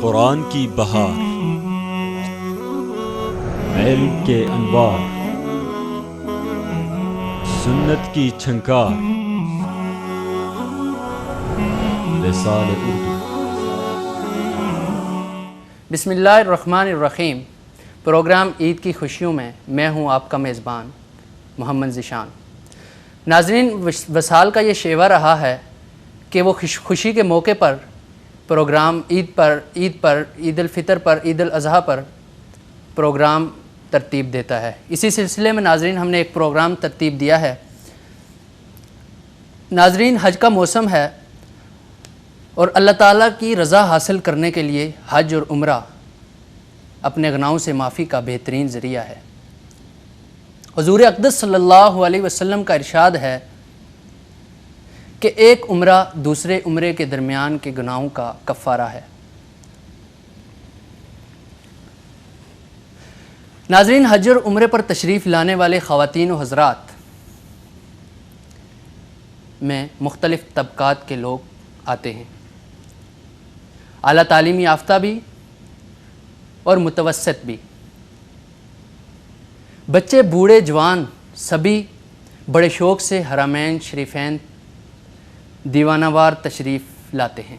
قرآن کی بہار، علم کے انوار، سنت کی چھنکار، لسان اردو۔ بسم اللہ الرحمن الرحیم۔ پروگرام عید کی خوشیوں میں میں ہوں آپ کا میزبان محمد ذیشان۔ ناظرین، وصال کا یہ شیوا رہا ہے کہ وہ خوشی کے موقع پر پروگرام عید الفطر پر، عید الاضحیٰ پر پروگرام ترتیب دیتا ہے۔ اسی سلسلے میں ناظرین ہم نے ایک پروگرام ترتیب دیا ہے۔ ناظرین، حج کا موسم ہے اور اللہ تعالیٰ کی رضا حاصل کرنے کے لیے حج اور عمرہ اپنے گناہوں سے معافی کا بہترین ذریعہ ہے۔ حضور اقدس صلی اللہ علیہ وسلم کا ارشاد ہے کہ ایک عمرہ دوسرے عمرے کے درمیان کے گناہوں کا کفارہ ہے۔ ناظرین، حج اور عمرے پر تشریف لانے والے خواتین و حضرات میں مختلف طبقات کے لوگ آتے ہیں، اعلیٰ تعلیم یافتہ بھی اور متوسط بھی، بچے بوڑھے جوان سبھی بڑے شوق سے حرمین شریفین دیوانہ وار تشریف لاتے ہیں۔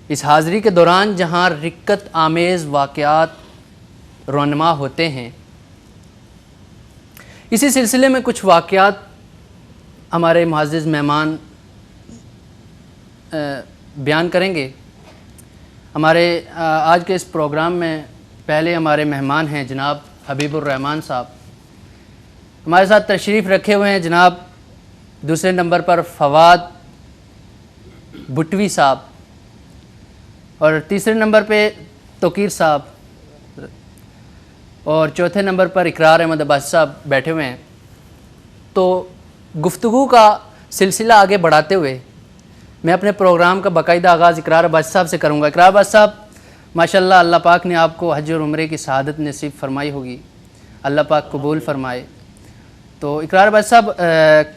اس حاضری کے دوران جہاں رکت آمیز واقعات رونما ہوتے ہیں، اسی سلسلے میں کچھ واقعات ہمارے معزز مہمان بیان کریں گے۔ ہمارے آج کے اس پروگرام میں پہلے ہمارے مہمان ہیں جناب حبیب الرحمان صاحب، ہمارے ساتھ تشریف رکھے ہوئے ہیں جناب دوسرے نمبر پر فواد بھٹوی صاحب، اور تیسرے نمبر پہ توقیر صاحب، اور چوتھے نمبر پر اقرار احمد عباسی صاحب بیٹھے ہوئے ہیں۔ تو گفتگو کا سلسلہ آگے بڑھاتے ہوئے میں اپنے پروگرام کا باقاعدہ آغاز اقرار عباسی صاحب سے کروں گا۔ اقرار عباسی صاحب، ماشاءاللہ اللہ پاک نے آپ کو حج اور عمرے کی سعادت نصیب فرمائی ہوگی، اللہ پاک قبول فرمائے۔ تو اقرار عباسی صاحب،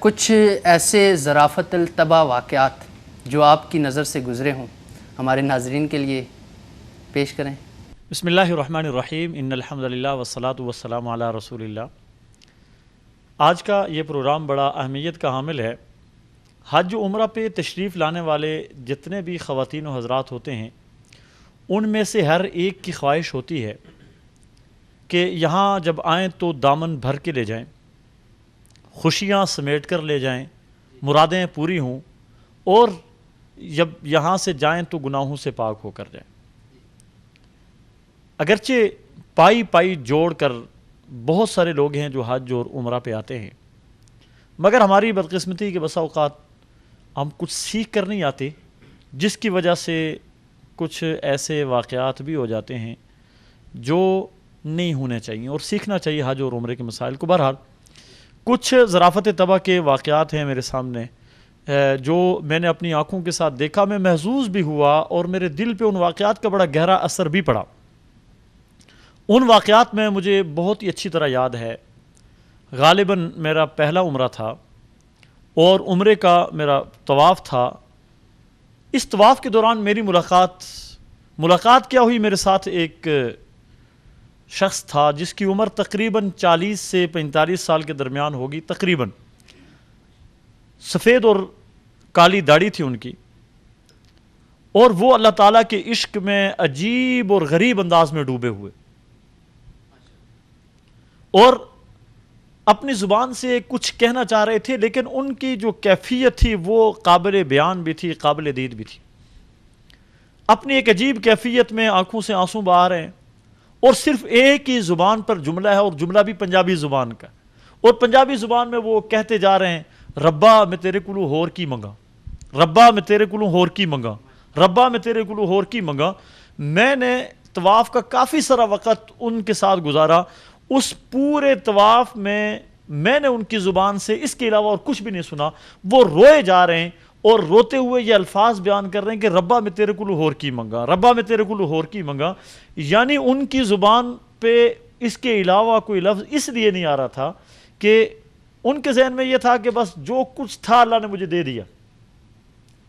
کچھ ایسے ظرافت الطبع واقعات جو آپ کی نظر سے گزرے ہوں ہمارے ناظرین کے لیے پیش کریں۔ بسم اللہ الرحمن الرحیم، ان الحمد للہ والصلاۃ والسلام علی رسول اللہ۔ آج کا یہ پروگرام بڑا اہمیت کا حامل ہے۔ حج و عمرہ پہ تشریف لانے والے جتنے بھی خواتین و حضرات ہوتے ہیں، ان میں سے ہر ایک کی خواہش ہوتی ہے کہ یہاں جب آئیں تو دامن بھر کے لے جائیں، خوشیاں سمیٹ کر لے جائیں، مرادیں پوری ہوں، اور جب یہاں سے جائیں تو گناہوں سے پاک ہو کر جائیں۔ اگرچہ پائی جوڑ کر بہت سارے لوگ ہیں جو حج اور عمرہ پہ آتے ہیں، مگر ہماری بدقسمتی کے بسا اوقات ہم کچھ سیکھ کر نہیں آتے، جس کی وجہ سے کچھ ایسے واقعات بھی ہو جاتے ہیں جو نہیں ہونے چاہیے، اور سیکھنا چاہیے حج اور عمرے کے مسائل کو۔ بہرحال کچھ ظرافت طبع کے واقعات ہیں میرے سامنے جو میں نے اپنی آنکھوں کے ساتھ دیکھا، میں محظوظ بھی ہوا، اور میرے دل پہ ان واقعات کا بڑا گہرا اثر بھی پڑا۔ ان واقعات میں مجھے بہت ہی اچھی طرح یاد ہے، غالباً میرا پہلا عمرہ تھا اور عمرے کا میرا طواف تھا۔ اس طواف کے دوران میری ملاقات کیا ہوئی، میرے ساتھ ایک شخص تھا جس کی عمر تقریباً 40 سے 45 سال کے درمیان ہوگی تقریباً۔ سفید اور کالی داڑھی تھی ان کی، اور وہ اللہ تعالیٰ کے عشق میں عجیب اور غریب انداز میں ڈوبے ہوئے، اور اپنی زبان سے کچھ کہنا چاہ رہے تھے، لیکن ان کی جو کیفیت تھی وہ قابل بیان بھی تھی، قابل دید بھی تھی۔ اپنی ایک عجیب کیفیت میں آنکھوں سے آنسو بہا رہے ہیں، اور صرف ایک ہی زبان پر جملہ ہے، اور جملہ بھی پنجابی زبان کا، اور پنجابی زبان میں وہ کہتے جا رہے ہیں، ربا میں تیرے کولوں ہور کی منگا، ربا میں تیرے کولوں ہور کی منگا، ربا میں تیرے کولوں ہور کی منگا۔ میں نے طواف کا کافی سارا وقت ان کے ساتھ گزارا۔ اس پورے طواف میں نے ان کی زبان سے اس کے علاوہ اور کچھ بھی نہیں سنا۔ وہ روئے جا رہے ہیں اور روتے ہوئے یہ الفاظ بیان کر رہے ہیں کہ ربا میں تیرے کولوں ہور کی منگا، ربا میں تیرے کولوں ہور کی منگا۔ یعنی ان کی زبان پہ اس کے علاوہ کوئی لفظ اس لیے نہیں آ رہا تھا کہ ان کے ذہن میں یہ تھا کہ بس جو کچھ تھا اللہ نے مجھے دے دیا۔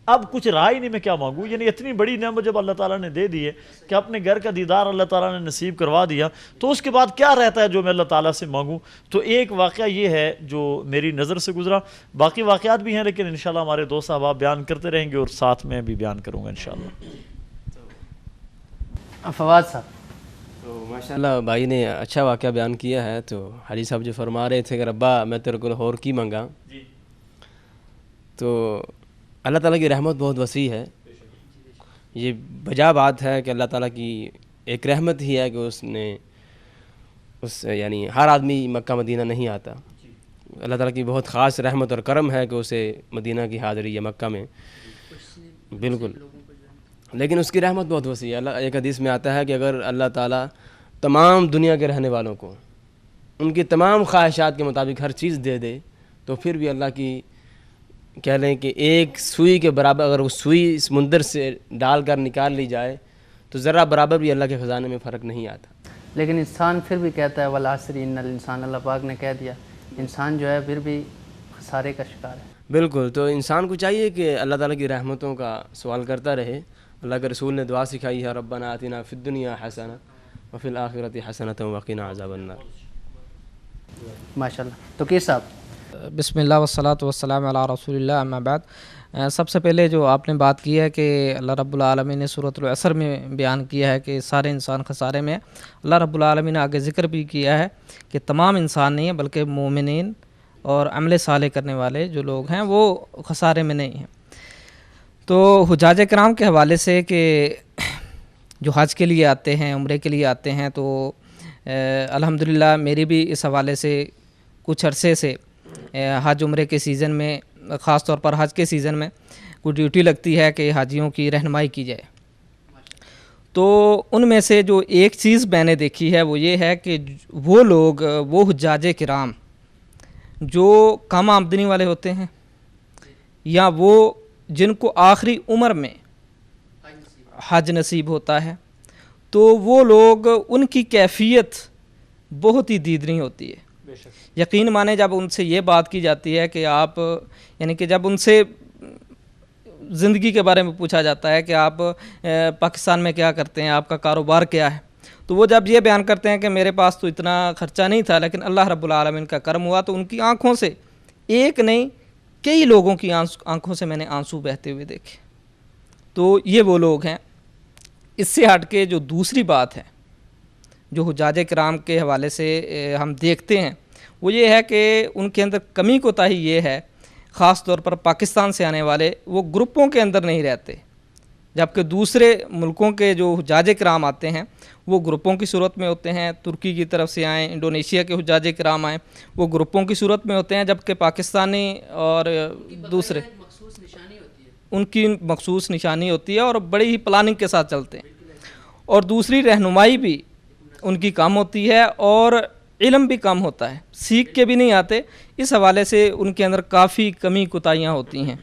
اب کچھ رہا ہی نہیں میں کیا مانگوں. یعنی اتنی بڑی نعمت جب اللہ تعالیٰ نے دے دی ہے کہ اپنے گھر کا دیدار اللہ تعالیٰ نے نصیب کروا دیا, تو اس کے بعد کیا رہتا ہے جو میں اللہ تعالیٰ سے مانگوں. تو ایک واقعہ یہ ہے جو میری نظر سے گزرا, باقی واقعات بھی ہیں لیکن انشاءاللہ ہمارے دوست احباب بیان کرتے رہیں گے اور ساتھ میں بھی بیان کروں گا انشاءاللہ. فواد صاحب. تو ماشاء اللہ بھائی نے اچھا واقعہ بیان کیا ہے. تو حاجی صاحب جو فرما رہے تھے کہ ربا میں تیرے کو اور کی منگا, تو اللہ تعالیٰ کی رحمت بہت وسیع ہے. یہ بجا بات ہے کہ اللہ تعالیٰ کی ایک رحمت ہی ہے کہ اس نے یعنی ہر آدمی مکہ مدینہ نہیں آتا. اللہ تعالیٰ کی بہت خاص رحمت اور کرم ہے کہ اسے مدینہ کی حاضری ہے مکہ میں. بالکل, لیکن اس کی رحمت بہت وسیع ہے. ایک حدیث میں آتا ہے کہ اگر اللہ تعالیٰ تمام دنیا کے رہنے والوں کو ان کی تمام خواہشات کے مطابق ہر چیز دے دے, تو پھر بھی اللہ کی کہہ لیں کہ ایک سوئی کے برابر اگر وہ سوئی سمندر سے ڈال کر نکال لی جائے تو ذرہ برابر بھی اللہ کے خزانے میں فرق نہیں آتا. لیکن انسان پھر بھی کہتا ہے والعصر ان الانسان, اللہ پاک نے کہہ دیا انسان جو ہے پھر بھی خسارے کا شکار ہے. بالکل, تو انسان کو چاہیے کہ اللہ تعالیٰ کی رحمتوں کا سوال کرتا رہے. اللہ کے رسول نے دعا سکھائی ہے ربنا آتنا فی الدنیا حسنہ وفی الآخرۃ حسنۃ وقنا عذاب النار. ماشاء اللہ. تو کس صاحب. بسم اللہ والصلاۃ والسلام علی رسول اللہ, اما بعد. سب سے پہلے جو آپ نے بات کی ہے کہ اللہ رب العالمین نے سورۃ العصر میں بیان کیا ہے کہ سارے انسان خسارے میں. اللہ رب العالمین نے آگے ذکر بھی کیا ہے کہ تمام انسان نہیں ہیں بلکہ مومنین اور عمل صالح کرنے والے جو لوگ ہیں وہ خسارے میں نہیں ہیں. تو حجاج کرام کے حوالے سے کہ جو حج کے لیے آتے ہیں, عمرے کے لیے آتے ہیں, تو الحمدللہ میری بھی اس حوالے سے کچھ عرصے سے حج عمرے کے سیزن میں, خاص طور پر حج کے سیزن میں کوئی ڈیوٹی لگتی ہے کہ حاجیوں کی رہنمائی کی جائے. تو ان میں سے جو ایک چیز میں نے دیکھی ہے وہ یہ ہے کہ وہ لوگ, وہ حجاج کرام جو کم آمدنی والے ہوتے ہیں یا وہ جن کو آخری عمر میں حج نصیب ہوتا ہے, تو وہ لوگ ان کی کیفیت بہت ہی دیدنی ہوتی ہے. یقین مانے جب ان سے یہ بات کی جاتی ہے کہ آپ یعنی کہ جب ان سے زندگی کے بارے میں پوچھا جاتا ہے کہ آپ پاکستان میں کیا کرتے ہیں, آپ کا کاروبار کیا ہے, تو وہ جب یہ بیان کرتے ہیں کہ میرے پاس تو اتنا خرچہ نہیں تھا لیکن اللہ رب العالمین کا کرم ہوا, تو ان کی آنکھوں سے ایک نہیں کئی لوگوں کی آنکھوں سے میں نے آنسو بہتے ہوئے دیکھے. تو یہ وہ لوگ ہیں. اس سے ہٹ کے جو دوسری بات ہے جو حجاج کرام کے حوالے سے ہم دیکھتے ہیں وہ یہ ہے کہ ان کے اندر کمی کوتاہی یہ ہے, خاص طور پر پاکستان سے آنے والے وہ گروپوں کے اندر نہیں رہتے, جبکہ دوسرے ملکوں کے جو حجاج کرام آتے ہیں وہ گروپوں کی صورت میں ہوتے ہیں. ترکی کی طرف سے آئیں, انڈونیشیا کے حجاج کرام آئیں, وہ گروپوں کی صورت میں ہوتے ہیں, جبکہ پاکستانی اور دوسرے ان کی مخصوص نشانی ہوتی ہے اور بڑی ہی پلاننگ کے ساتھ چلتے ہیں. اور دوسری رہنمائی بھی ان کی کم ہوتی ہے اور علم بھی کم ہوتا ہے, سیکھ کے بھی نہیں آتے. اس حوالے سے ان کے اندر کافی کمی کوتاہیاں ہوتی ہیں.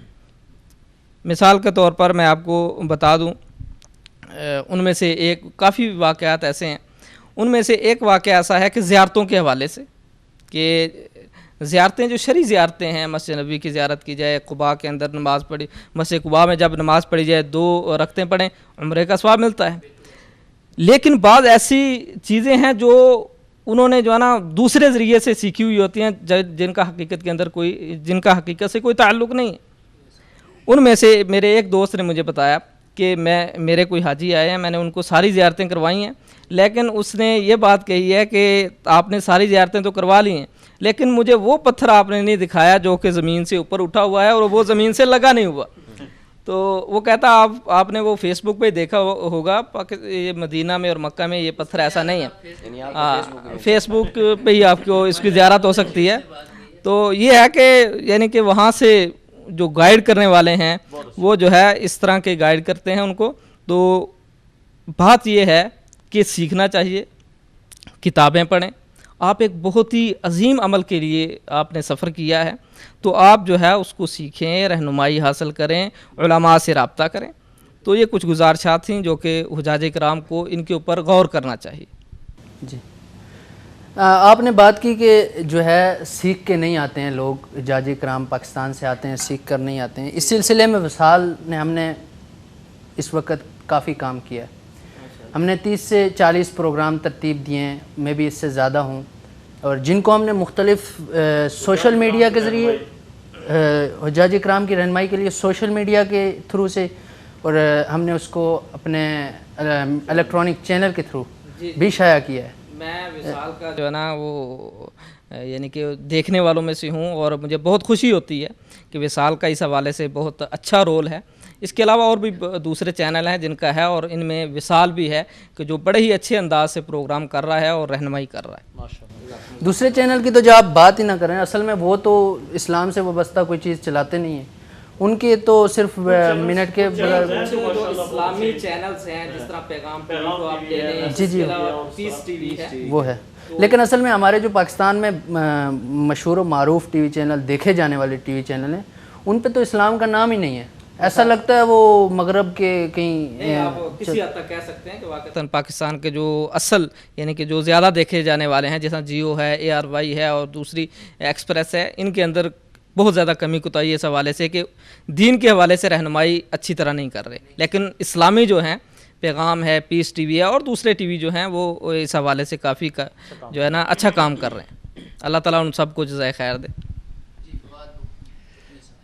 مثال کے طور پر میں آپ کو بتا دوں, ان میں سے ایک کافی واقعات ایسے ہیں. ان میں سے ایک واقعہ ایسا ہے کہ زیارتوں کے حوالے سے کہ زیارتیں جو شرعی زیارتیں ہیں, مسجد نبوی کی زیارت کی جائے, قباء کے اندر نماز پڑھی, مسجد قباء میں جب نماز پڑھی جائے 2 رکعتیں پڑھیں, عمرے کا ثواب ملتا ہے. لیکن بعض ایسی چیزیں ہیں جو انہوں نے جو ہے نا دوسرے ذریعے سے سیکھی ہوئی ہوتی ہیں جن کا حقیقت سے کوئی تعلق نہیں ہے. ان میں سے میرے ایک دوست نے مجھے بتایا کہ میرے کوئی حاجی آئے ہیں, میں نے ان کو ساری زیارتیں کروائی ہیں, لیکن اس نے یہ بات کہی ہے کہ آپ نے ساری زیارتیں تو کروا لی ہیں لیکن مجھے وہ پتھر آپ نے نہیں دکھایا جو کہ زمین سے اوپر اٹھا ہوا ہے اور وہ زمین سے لگا نہیں ہوا. تو وہ کہتا آپ نے وہ فیس بک پہ دیکھا ہوگا, یہ مدینہ میں اور مکہ میں یہ پتھر ایسا نہیں ہے, فیس بک پہ ہی آپ کو اس کی زیارت ہو سکتی ہے. تو یہ ہے کہ یعنی کہ وہاں سے جو گائیڈ کرنے والے ہیں وہ جو ہے اس طرح کے گائیڈ کرتے ہیں ان کو. تو بات یہ ہے کہ سیکھنا چاہیے, کتابیں پڑھیں. آپ ایک بہت ہی عظیم عمل کے لیے آپ نے سفر کیا ہے تو آپ جو ہے اس کو سیکھیں, رہنمائی حاصل کریں, علماء سے رابطہ کریں. تو یہ کچھ گزارشات تھیں جو کہ حجاج کرام کو ان کے اوپر غور کرنا چاہیے. جی آپ نے بات کی کہ جو ہے سیکھ کے نہیں آتے ہیں لوگ، حجاج کرام پاکستان سے آتے ہیں، سیکھ کر نہیں آتے ہیں. اس سلسلے میں وصال نے ہم نے اس وقت کافی کام کیا ہے. ہم نے 30 سے 40 پروگرام ترتیب دیے ہیں، میں بھی اس سے زیادہ ہوں، اور جن کو ہم نے مختلف سوشل میڈیا کے ذریعے حجاج کرام کی رہنمائی کے لیے سوشل میڈیا کے تھرو سے، اور ہم نے اس کو اپنے الیکٹرانک چینل کے تھرو بھی شائع کیا ہے. میں وصال کا جو ہے نا وہ یعنی کہ دیکھنے والوں میں سے ہوں، اور مجھے بہت خوشی ہوتی ہے کہ وصال کا اس حوالے سے بہت اچھا رول ہے. اس کے علاوہ اور بھی دوسرے چینل ہیں جن کا ہے، اور ان میں وصال بھی ہے کہ جو بڑے ہی اچھے انداز سے پروگرام کر رہا ہے اور رہنمائی کر رہا ہے. دوسرے چینل کی تو جو آپ بات ہی نہ کریں، اصل میں وہ تو اسلام سے وابستہ کوئی چیز چلاتے نہیں ہیں. ان کے تو صرف منٹ کے اسلامی چینلز ہیں جس طرح پیغام کو آپ لے لیں، جی پیس ٹی وی ہے وہ ہے. لیکن اصل میں ہمارے جو پاکستان میں مشہور و معروف ٹی وی چینل، دیکھے جانے والے ٹی وی چینل ہیں، ان پہ تو اسلام کا نام ہی نہیں ہے. ایسا لگتا ہے وہ مغرب کے کہیں آپ کسی حد تک کہہ سکتے ہیں کہ واقعتاً پاکستان کے جو اصل یعنی کہ جو زیادہ دیکھے جانے والے ہیں، جیسا جیو ہے، ARY ہے اور دوسری ایکسپریس ہے، ان کے اندر بہت زیادہ کمی کوتاہی اس حوالے سے کہ دین کے حوالے سے رہنمائی اچھی طرح نہیں کر رہے. لیکن اسلامی جو ہیں، پیغام ہے، پیس ٹی وی ہے اور دوسرے ٹی وی جو ہیں، وہ اس حوالے سے کافی جو ہے نا اچھا کام کر رہے ہیں. اللہ تعالیٰ ان سب کو جزائے خیر دے.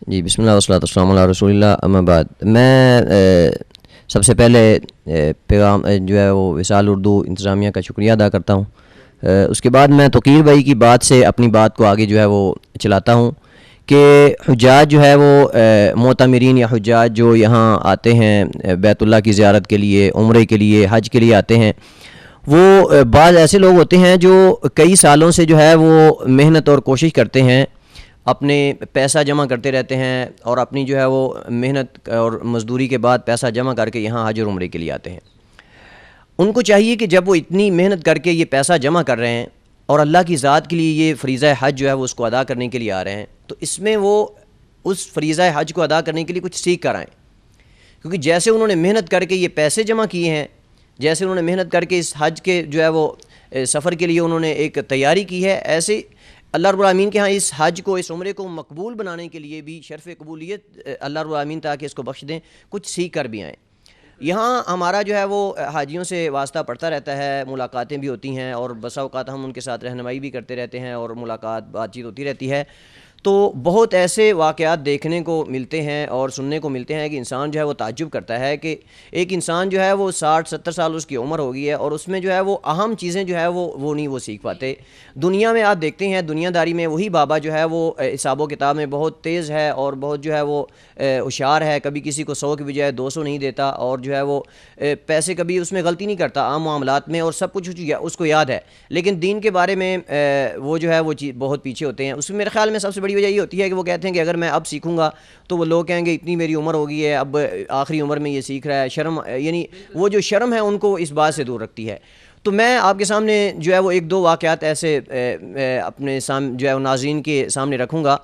جی بسم اللہ والصلاۃ والسلام علی رسول اللہ. اما بعد، میں سب سے پہلے پیغام جو ہے وہ وصال اردو انتظامیہ کا شکریہ ادا کرتا ہوں. اس کے بعد میں توقیر بھائی کی بات سے اپنی بات کو آگے جو ہے وہ چلاتا ہوں کہ حجاج جو ہے وہ معتمرین یا حجاج جو یہاں آتے ہیں بیت اللہ کی زیارت کے لیے، عمرے کے لیے، حج کے لیے آتے ہیں، وہ بعض ایسے لوگ ہوتے ہیں جو کئی سالوں سے جو ہے وہ محنت اور کوشش کرتے ہیں، اپنے پیسہ جمع کرتے رہتے ہیں، اور اپنی جو ہے وہ محنت اور مزدوری کے بعد پیسہ جمع کر کے یہاں حج اور عمرے کے لیے آتے ہیں. ان کو چاہیے کہ جب وہ اتنی محنت کر کے یہ پیسہ جمع کر رہے ہیں اور اللہ کی ذات کے لیے یہ فریضہ حج جو ہے وہ اس کو ادا کرنے کے لیے آ رہے ہیں، تو اس میں وہ اس فریضہ حج کو ادا کرنے کے لیے کچھ سیکھ کر آئیں. کیونکہ جیسے انہوں نے محنت کر کے یہ پیسے جمع کیے ہیں، جیسے انہوں نے محنت کر کے اس حج کے جو ہے وہ سفر کے لیے انہوں نے ایک تیاری کی ہے، ایسے اللہ رب العالمین کے ہاں اس حج کو، اس عمرے کو مقبول بنانے کے لیے بھی شرف قبولیت اللہ رب العالمین تاکہ اس کو بخش دیں، کچھ سیکھ کر بھی آئیں. یہاں ہمارا جو ہے وہ حاجیوں سے واسطہ پڑتا رہتا ہے، ملاقاتیں بھی ہوتی ہیں، اور بسا اوقات ہم ان کے ساتھ رہنمائی بھی کرتے رہتے ہیں اور ملاقات بات چیت ہوتی رہتی ہے. تو بہت ایسے واقعات دیکھنے کو ملتے ہیں اور سننے کو ملتے ہیں کہ انسان جو ہے وہ تعجب کرتا ہے کہ ایک انسان جو ہے وہ 60-70 سال اس کی عمر ہو گئی ہے، اور اس میں جو ہے وہ اہم چیزیں جو ہے وہ نہیں وہ سیکھ پاتے. دنیا میں آپ دیکھتے ہیں، دنیا داری میں وہی بابا جو ہے وہ حساب و کتاب میں بہت تیز ہے اور بہت جو ہے وہ ہوشیار ہے، کبھی کسی کو 100 کی بجائے 200 نہیں دیتا، اور جو ہے وہ پیسے کبھی اس میں غلطی نہیں کرتا عام معاملات میں، اور سب کچھ اس کو یاد ہے. لیکن دین کے بارے میں وہ جو ہے وہ بہت پیچھے ہوتے ہیں. اس میں میرے خیال میں سب سے بڑی وجہ یہ ہوتی ہے کہ وہ کہتے ہیں کہ اگر میں اب سیکھوں گا تو وہ لوگ کہیں گے اتنی میری عمر ہو گئی ہے، اب آخری عمر میں یہ سیکھ رہا ہے. شرم، یعنی وہ جو شرم ہے ان کو اس بات سے دور رکھتی ہے. تو میں آپ کے سامنے جو ہے وہ 1-2 واقعات ایسے اپنے جو ہے ناظرین کے سامنے رکھوں گا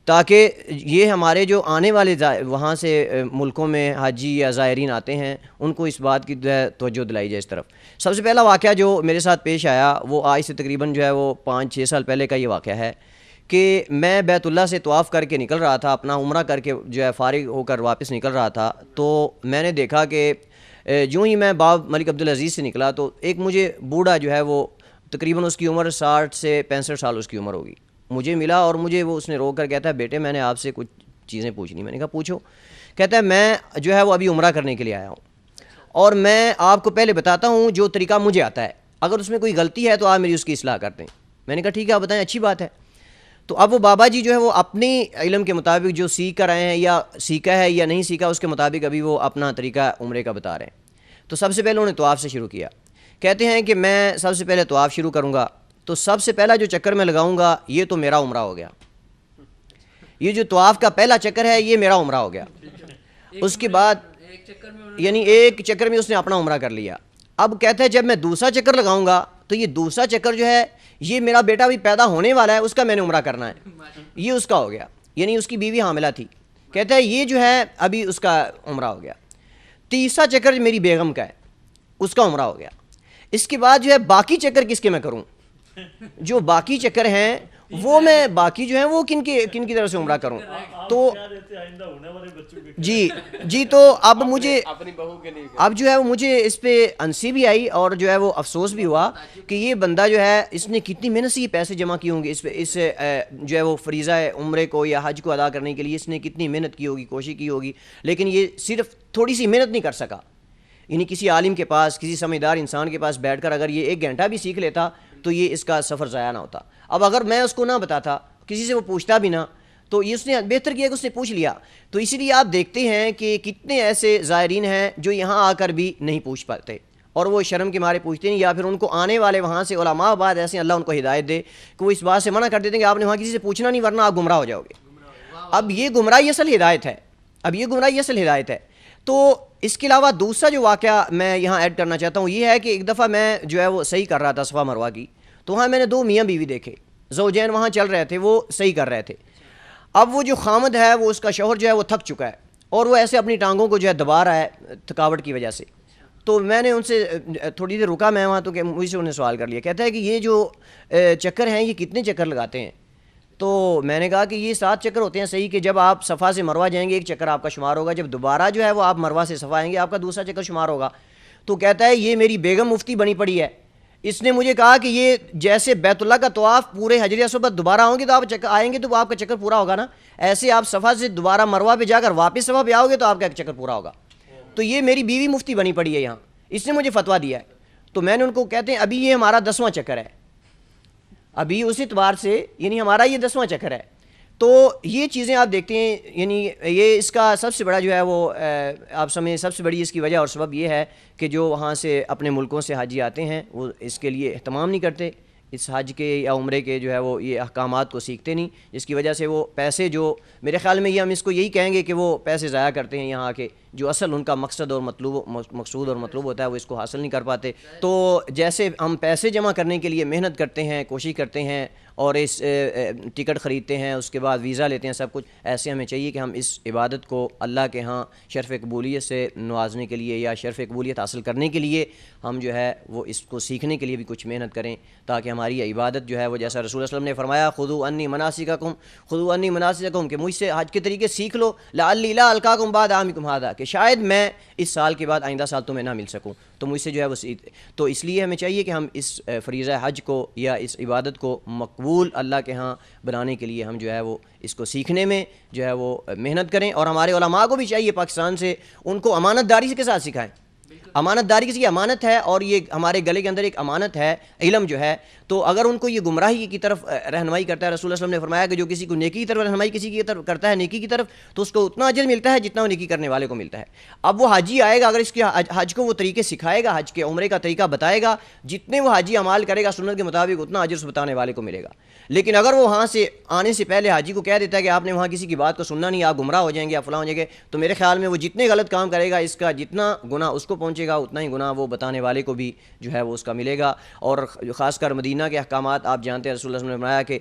تاکہ یہ ہمارے جو آنے والے وہاں سے ملکوں میں حاجی یا زائرین آتے ہیں ان کو اس بات کی توجہ دلائی جائے اس طرف. سب سے پہلا واقعہ جو میرے ساتھ پیش آیا وہ آج سے تقریباً جو ہے وہ 5-6 سال پہلے کا یہ واقعہ ہے کہ میں بیت اللہ سے طواف کر کے نکل رہا تھا، اپنا عمرہ کر کے جو ہے فارغ ہو کر واپس نکل رہا تھا. تو میں نے دیکھا کہ جو ہی میں باب ملک عبدالعزیز سے نکلا تو ایک مجھے بوڑھا جو ہے وہ تقریباً اس کی عمر 60 سے 65 سال اس کی عمر ہوگی مجھے ملا، اور مجھے وہ اس نے روک کر کہتا ہے بیٹے میں نے آپ سے کچھ چیزیں پوچھنی. میں نے کہا پوچھو. کہتا ہے میں جو ہے وہ ابھی عمرہ کرنے کے لیے آیا ہوں، اور میں آپ کو پہلے بتاتا ہوں جو طریقہ مجھے آتا ہے، اگر اس میں کوئی غلطی ہے تو آپ میری اس کی اصلاح کر دیں. میں نے کہا ٹھیک ہے آپ بتائیں، اچھی بات ہے. تو اب وہ بابا جی جو ہے وہ اپنی علم کے مطابق جو سیکھ کر آئے ہیں یا سیکھا ہے یا نہیں سیکھا اس کے مطابق ابھی وہ اپنا طریقہ عمرے کا بتا رہے ہیں. تو سب سے پہلے انہوں نے طواف سے شروع کیا. کہتے ہیں کہ میں سب سے پہلے طواف شروع کروں گا تو سب سے پہلا جو چکر میں لگاؤں گا یہ تو میرا عمرہ ہو گیا. یہ جو طواف کا پہلا چکر ہے یہ میرا عمرہ ہو گیا. اس کے بعد یعنی ایک چکر میں اس نے اپنا عمرہ کر لیا. اب کہتا ہے جب میں دوسرا چکر لگاؤں گا تو یہ دوسرا چکر جو ہے یہ میرا بیٹا بھی پیدا ہونے والا ہے، اس کا میں نے عمرہ کرنا ہے، یہ اس کا ہو گیا. یعنی اس کی بیوی حاملہ تھی. کہتا ہے یہ جو ہے ابھی اس کا عمرہ ہو گیا. تیسرا چکر میری بیگم کا ہے، اس کا عمرہ ہو گیا. اس کے بعد جو ہے باقی چکر کس کے میں کروں؟ جو باقی چکر ہیں وہ میں باقی جو ہیں وہ کن کی طرف سے عمرہ کروں. تو جی تو اب مجھے اب جو ہے وہ مجھے اس پہ ہنسی بھی آئی اور جو ہے وہ افسوس بھی ہوا کہ یہ بندہ جو ہے اس نے کتنی محنت سے یہ پیسے جمع کیے ہوں گے اس جو ہے وہ فریضہ عمرے کو یا حج کو ادا کرنے کے لیے اس نے کتنی محنت کی ہوگی, کوشش کی ہوگی, لیکن یہ صرف تھوڑی سی محنت نہیں کر سکا. یعنی کسی عالم کے پاس, کسی سمجھدار انسان کے پاس بیٹھ کر اگر یہ 1 گھنٹہ بھی سیکھ لیتا تو یہ اس کا سفر ضائع نہ ہوتا. اب اگر میں اس کو نہ بتاتا, کسی سے وہ پوچھتا بھی نہ, تو یہ اس نے بہتر کیا کہ اس نے پوچھ لیا. تو اسی لیے آپ دیکھتے ہیں کہ کتنے ایسے زائرین ہیں جو یہاں آ کر بھی نہیں پوچھ پاتے اور وہ شرم کے مارے پوچھتے نہیں, یا پھر ان کو آنے والے وہاں سے علماء بعد ایسے اللہ ان کو ہدایت دے کہ وہ اس بات سے منع کر دیتے ہیں کہ آپ نے وہاں کسی سے پوچھنا نہیں ورنہ آپ گمراہ ہو جاؤ گے. اب یہ گمراہی اصل ہدایت ہے. تو اس کے علاوہ دوسرا جو واقعہ میں یہاں ایڈ کرنا چاہتا ہوں یہ ہے کہ ایک دفعہ میں جو ہے وہ صحیح کر رہا تھا صفا مروہ کی, تو وہاں میں نے 2 میاں بیوی دیکھے, زوجین وہاں چل رہے تھے, وہ صحیح کر رہے تھے. اب وہ جو خامد ہے وہ اس کا شوہر جو ہے وہ تھک چکا ہے اور وہ ایسے اپنی ٹانگوں کو جو ہے دبا رہا ہے تھکاوٹ کی وجہ سے. تو میں نے ان سے تھوڑی دیر رکا میں وہاں, تو کہ مجھ سے انہیں سوال کر لیا, کہتا ہے کہ یہ جو چکر ہیں یہ کتنے چکر لگاتے ہیں؟ تو میں نے کہا کہ یہ 7 چکر ہوتے ہیں صحیح, کہ جب آپ صفا سے مروہ جائیں گے 1 چکر آپ کا شمار ہوگا, جب دوبارہ جو ہے وہ آپ مروہ سے صفا آئیں گے آپ کا دوسرا چکر شمار ہوگا. تو کہتا ہے یہ میری بیگم مفتی بنی پڑی ہے, اس نے مجھے کہا کہ یہ جیسے بیت اللہ کا طواف پورے حجر اسود پر دوبارہ ہوں گے تو آپ آئیں گے تو آپ کا چکر پورا ہوگا نا, ایسے آپ صفا سے دوبارہ مروہ پہ جا کر واپس صفا پہ آؤ گے تو آپ کا چکر پورا ہوگا. تو یہ میری بیوی مفتی بنی پڑی ہے یہاں, اس نے مجھے فتویٰ دیا ہے. تو میں نے ان کو کہتے ہیں ابھی یہ ہمارا 10واں چکر ہے, ابھی اس اعتبار سے یعنی ہمارا یہ 10واں چکر ہے. تو یہ چیزیں آپ دیکھتے ہیں, یعنی یہ اس کا سب سے بڑا جو ہے وہ آپ سمجھیں سب سے بڑی اس کی وجہ اور سبب یہ ہے کہ جو وہاں سے اپنے ملکوں سے حاجی آتے ہیں وہ اس کے لیے اہتمام نہیں کرتے, اس حج کے یا عمرے کے جو ہے وہ یہ احکامات کو سیکھتے نہیں, جس کی وجہ سے وہ پیسے جو میرے خیال میں یہ ہم اس کو یہی کہیں گے کہ وہ پیسے ضائع کرتے ہیں یہاں آ کے, جو اصل ان کا مقصد اور مقصود اور مطلوب ہوتا ہے وہ اس کو حاصل نہیں کر پاتے. تو جیسے ہم پیسے جمع کرنے کے لیے محنت کرتے ہیں, کوشش کرتے ہیں اور اس ٹکٹ خریدتے ہیں, اس کے بعد ویزا لیتے ہیں, سب کچھ, ایسے ہمیں چاہیے کہ ہم اس عبادت کو اللہ کے ہاں شرف قبولیت سے نوازنے کے لیے یا شرف قبولیت حاصل کرنے کے لیے ہم جو ہے وہ اس کو سیکھنے کے لیے بھی کچھ محنت کریں, تاکہ ہماری یہ عبادت جو ہے وہ جیسا رسول اللہ علیہ وسلم نے فرمایا خذوا انی مناسککم, کہ مجھ سے حج کے طریقے سیکھ لو, لعلی لا القاکم بعد عامکم ھذا, کہ شاید میں اس سال کے بعد آئندہ سال تمہیں نہ مل سکوں, تو مجھ سے جو ہے وہ تو اس لیے ہمیں چاہیے کہ ہم اس فریضہ حج کو یا اس عبادت کو مقبول اللہ کے ہاں بنانے کے لیے ہم جو ہے وہ اس کو سیکھنے میں جو ہے وہ محنت کریں. اور ہمارے علماء کو بھی چاہیے پاکستان سے ان کو امانت داری کے ساتھ سکھائیں. امانت داری کی امانت ہے اور یہ ہمارے گلے کے اندر ایک امانت ہے علم جو ہے, تو اگر ان کو یہ گمراہی کی طرف رہنمائی کرتا ہے, رسول اللہ صلی اللہ علیہ وسلم نے فرمایا کہ جو کسی کو نیکی کی طرف رہنمائی کسی کی طرف کرتا ہے نیکی کی طرف تو اس کو اتنا اجر ملتا ہے جتنا وہ نیکی کرنے والے کو ملتا ہے. اب وہ حاجی آئے گا, اگر اس کے حج کو وہ طریقے سکھائے گا, حج کے عمرے کا طریقہ بتائے گا, جتنے وہ حاجی اعمال کرے گا سنت کے مطابق اتنا اجر اس بتانے والے کو ملے گا. لیکن اگر وہ وہاں سے آنے سے پہلے حاجی کو کہہ دیتا ہے کہ آپ نے وہاں کسی کی بات کو سننا نہیں, آپ گمراہ ہو جائیں گے, آپ فلاں ہو جائیں گے, تو میرے خیال میں وہ جتنے غلط کام کرے گا اس کا جتنا گناہ اس کو پہنچے گا اتنا ہی گناہ وہ بتانے والے کو بھی جو ہے وہ اس کا ملے گا. اور خاص کر مدینہ کے احکامات آپ جانتے ہیں, رسول اللہ صلی اللہ علیہ وسلم نے فرمایا کہ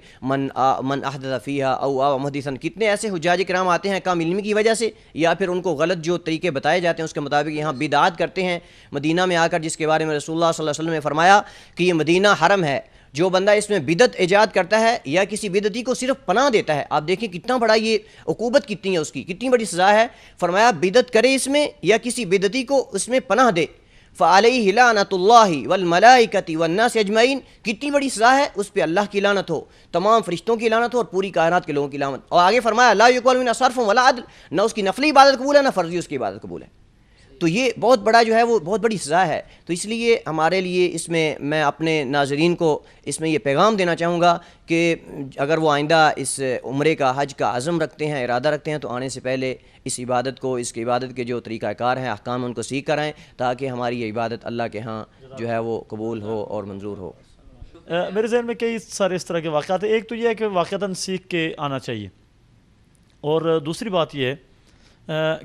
من احدث فیہا او محدثا, کتنے ایسے حجاج کرام آتے ہیں کم علمی کی وجہ سے یا پھر ان کو غلط جو طریقے بتائے جاتے ہیں اس کے مطابق یہاں بدعات کرتے ہیں مدینہ میں آ کر, جس کے بارے میں رسول اللہ صلی اللہ علیہ وسلم نے فرمایا کہ یہ مدینہ حرم ہے, جو بندہ اس میں بدعت ایجاد کرتا ہے یا کسی بدعتی کو صرف پناہ دیتا ہے, آپ دیکھیں کتنا بڑا یہ عقوبت کتنی ہے, اس کی کتنی بڑی سزا ہے. فرمایا بدعت کرے اس میں یا کسی بدعتی کو اس میں پناہ دے, فعلیہ لعنۃ اللہ والملائکۃ والناس اجمعین, کتنی بڑی سزا ہے, اس پہ اللہ کی لعنت ہو, تمام فرشتوں کی لعنت ہو اور پوری کائنات کے لوگوں کی لعنت. اور آگے فرمایا لا یقبل منہ صرف ولا عدل, نہ اس کی نفلی عبادت قبول ہے نہ فرضی اس کی عبادت قبول ہے. تو یہ بہت بڑا جو ہے وہ بہت بڑی سزا ہے. تو اس لیے ہمارے لیے اس میں اپنے ناظرین کو اس میں یہ پیغام دینا چاہوں گا کہ اگر وہ آئندہ اس عمرے کا حج کا عزم رکھتے ہیں, ارادہ رکھتے ہیں, تو آنے سے pہلے اس عبادت کو, اس کی عبادت کے جو طریقہ کار ہیں, احکام ان کو سیکھ کر آئیں, تاکہ ہماری یہ عبادت اللہ کے ہاں جو ہے وہ قبول ہو اور منظور ہو. میرے ذہن میں کئی سارے اس طرح کے واقعات ہیں. ایک تو یہ ہے کہ واقعتاً سیکھ کے آنا چاہیے, اور دوسری بات یہ ہے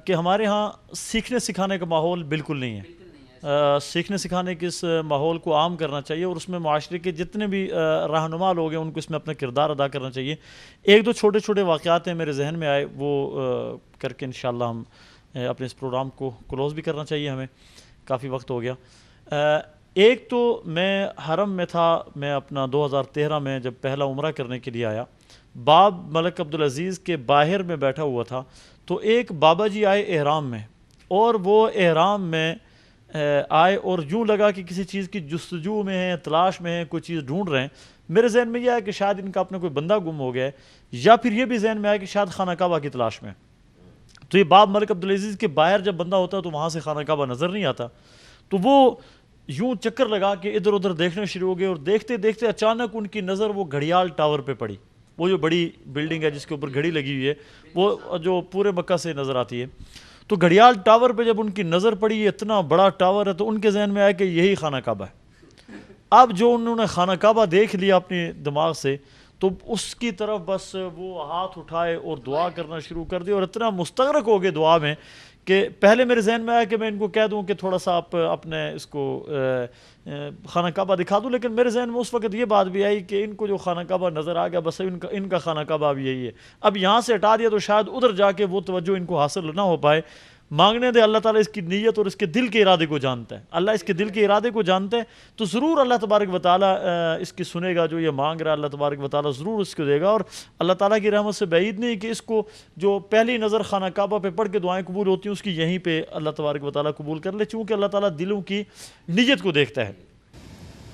کہ ہمارے ہاں سیکھنے سکھانے کا ماحول بالکل نہیں ہے. سیکھنے سکھانے کے اس ماحول کو عام کرنا چاہیے, اور اس میں معاشرے کے جتنے بھی رہنما لوگ ہیں ان کو اس میں اپنا کردار ادا کرنا چاہیے. ایک دو چھوٹے چھوٹے واقعات ہیں میرے ذہن میں آئے, وہ کر کے انشاءاللہ ہم اپنے اس پروگرام کو کلوز بھی کرنا چاہیے, ہمیں کافی وقت ہو گیا. ایک تو میں حرم میں تھا، میں اپنا 2013 میں جب پہلا عمرہ کرنے کے لیے آیا، باب ملک عبدالعزیز کے باہر میں بیٹھا ہوا تھا، تو ایک بابا جی آئے احرام میں، اور وہ احرام میں آئے اور یوں لگا کہ کسی چیز کی جستجو میں ہیں، تلاش میں ہیں، کوئی چیز ڈھونڈ رہے ہیں۔ میرے ذہن میں یہ آیا کہ شاید ان کا اپنا کوئی بندہ گم ہو گیا ہے، یا پھر یہ بھی ذہن میں آیا کہ شاید خانہ کعبہ کی تلاش میں۔ تو یہ باب ملک عبدالعزیز کے باہر جب بندہ ہوتا ہے تو وہاں سے خانہ کعبہ نظر نہیں آتا، تو وہ یوں چکر لگا کے ادھر ادھر دیکھنے شروع ہو گئے، اور دیکھتے دیکھتے اچانک ان کی نظر وہ گھڑیال ٹاور پہ پڑی، وہ جو بڑی بلڈنگ ہے جس کے اوپر گھڑی لگی ہوئی ہے، وہ جو پورے مکہ سے نظر آتی ہے۔ تو گھڑیال ٹاور پہ جب ان کی نظر پڑی، اتنا بڑا ٹاور ہے، تو ان کے ذہن میں آیا کہ یہی خانہ کعبہ ہے۔ اب جو انہوں نے خانہ کعبہ دیکھ لیا اپنے دماغ سے، تو اس کی طرف بس وہ ہاتھ اٹھائے اور دعا کرنا شروع کر دی، اور اتنا مستغرق ہو گئے دعا میں کہ پہلے میرے ذہن میں آیا کہ میں ان کو کہہ دوں کہ تھوڑا سا آپ اپنے اس کو خانہ کعبہ دکھا دوں، لیکن میرے ذہن میں اس وقت یہ بات بھی آئی کہ ان کو جو خانہ کعبہ نظر آ گیا، بس ان کا خانہ کعبہ بھی یہی ہے، اب یہاں سے ہٹا دیا تو شاید ادھر جا کے وہ توجہ ان کو حاصل نہ ہو پائے۔ مانگنے دے، اللہ تعالیٰ اس کی نیت اور اس کے دل کے ارادے کو جانتا ہے، اللہ اس کے دل کے ارادے کو جانتا ہے، تو ضرور اللہ تبارک و تعالیٰ اس کی سنے گا، جو یہ مانگ رہا ہے اللہ تبارک و تعالیٰ ضرور اس کو دے گا، اور اللہ تعالیٰ کی رحمت سے بعید نہیں کہ اس کو جو پہلی نظر خانہ کعبہ پہ پڑھ کے دعائیں قبول ہوتی ہیں اس کی یہیں پہ اللہ تبارک و تعالیٰ قبول کر لے، چونکہ اللہ تعالیٰ دلوں کی نیت کو دیکھتا ہے۔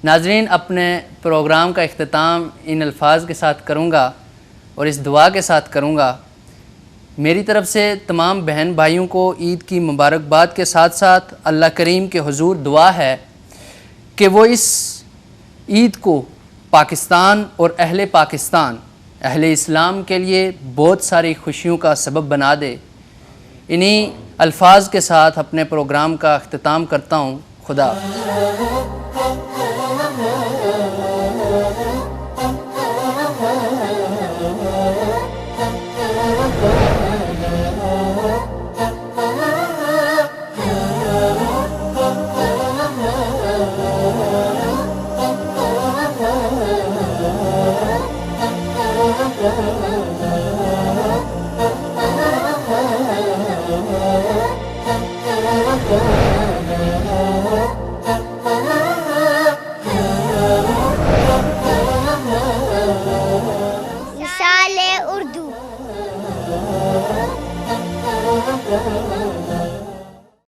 ناظرین، اپنے پروگرام کا اختتام ان الفاظ کے ساتھ کروں گا اور اس دعا کے ساتھ کروں گا۔ میری طرف سے تمام بہن بھائیوں کو عید کی مبارکباد کے ساتھ ساتھ اللہ کریم کے حضور دعا ہے کہ وہ اس عید کو پاکستان اور اہل پاکستان، اہل اسلام کے لیے بہت ساری خوشیوں کا سبب بنا دے۔ انہی الفاظ کے ساتھ اپنے پروگرام کا اختتام کرتا ہوں۔ خدا حافظ